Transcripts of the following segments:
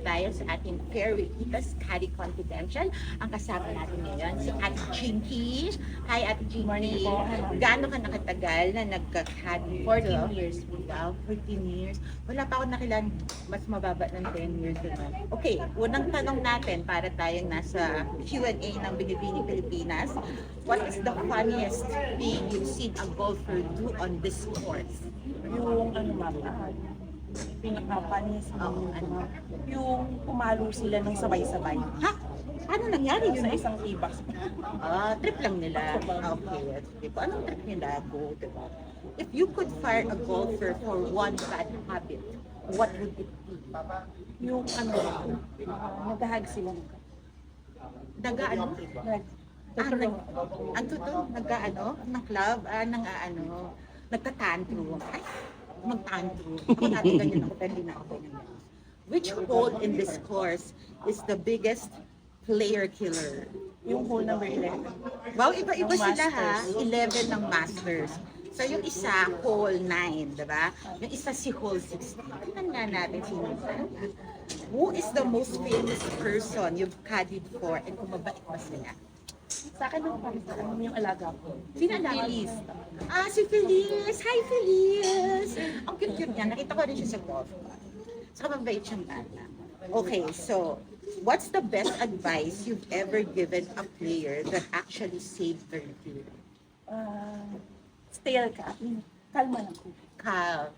tayo sa ating Fairway Titas Caddy Confidential. Ang kasama natin ngayon si Ate Jinky. Hi Ate Jinky. Gaano ka nakatagal na nagka-caddy? 14 years. Wow, 14 years. Wala pa ako nakilan mas mababa ng 10 years. Okay, unang tanong natin para tayong nasa Q&A ng Binibining Pilipinas. What is the funniest thing you've seen a golfer do on this course? Yung pinaka-funniest yung pumalo sila ng sabay-sabay Ha? Ano nangyari yun? sa isang tibak. Trip lang nila. Okay, sige po. Anong trip nila? Go, diba? If you could fire a golfer for one bad habit, what would it be? Yung naghahag sila. Nag-ano? Nag- Ang totoo, nag-ano? Ng club? Nagtatantrum. Ay, mag-tantrum. Ako natin ganyan ako, pero hindi na ako ganyan. Which hole in this course is the biggest player killer? yung hole number 11. Wow, iba-iba Ng sila ha. Masters. 11 ng Masters. So yung isa, hole 9, diba? Yung isa si hole 16. Tingnan nga natin sino isa. Who is the most famous person you've caddied for and kung mabait ba sila? Sa akin naman yung alaga ko. Sino Feliz? Si Feliz! Hi, Feliz! Ang cute-cute niya. Nakita ko rin siya sa golf. Saka mabait siyang bata. Okay, so, what's the best advice you've ever given a player that actually saved their team? Stale ka. Kalma lang ko. Calm.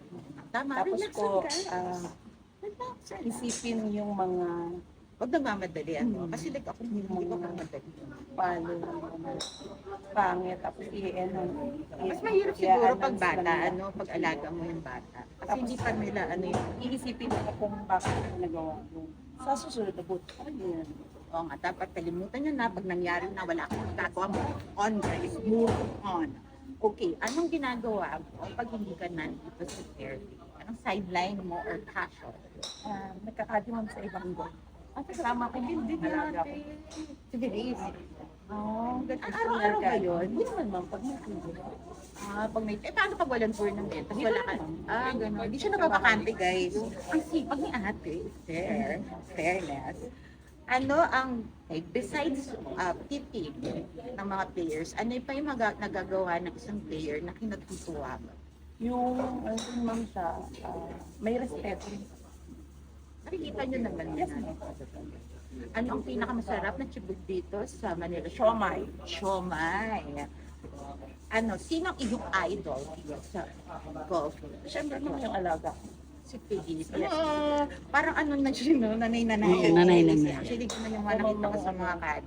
Tama, Tapos relax ko, lang ka. isipin yung mga Huwag nagmamadali, ano? Kasi like ako, hindi ko mamadali. palo, pangit, tapos Mas mahirap siguro pag bata, pag alaga mo yung bata. Kasi Tapos, hindi pa nila, iisipin ko kung bakit ko nagawa yung sa susunod na boot. Yan. Oo nga, dapat kalimutan nyo na pag nangyari na wala akong magagawa mo. On, guys, move on. Okay, anong ginagawa mo pag hindi ka nandito sa fairway? Anong sideline mo or passion? Nagkakadiwan sa ibang goal. Kasama ko Hindi yung alaga ko. Si Feliz. Ganun. Araw-araw ba yun? Hindi naman ma'am, pag nakinig. Pag may, paano pag walang tournament? Tapos wala ka, gano'n. Hindi siya napapakante, guys. Ang sipag ni ate, fairness. Ano ang, besides tipping ng mga players, ano pa yung nagagawa ng isang player na kinagtutuwa mo? Yung, ma'am siya, may respeto. Nakikita nyo naman Yes, yan. ma'am. Ano ang pinakamasarap na chibog dito sa Manila? Siomai. Siomai. Sino ang iyong idol sa golf? Siyempre naman yung alaga ko. Si Piggy. Yes. Parang na siya, nanay-nanay. Nanay-nanay. Actually, ko na yung mga nakita ko sa mga card.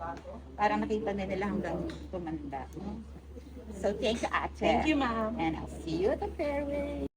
Parang nakita na nila hanggang tumanda. So, thank you, ate. Thank you, ma'am. And I'll see you at the fairway.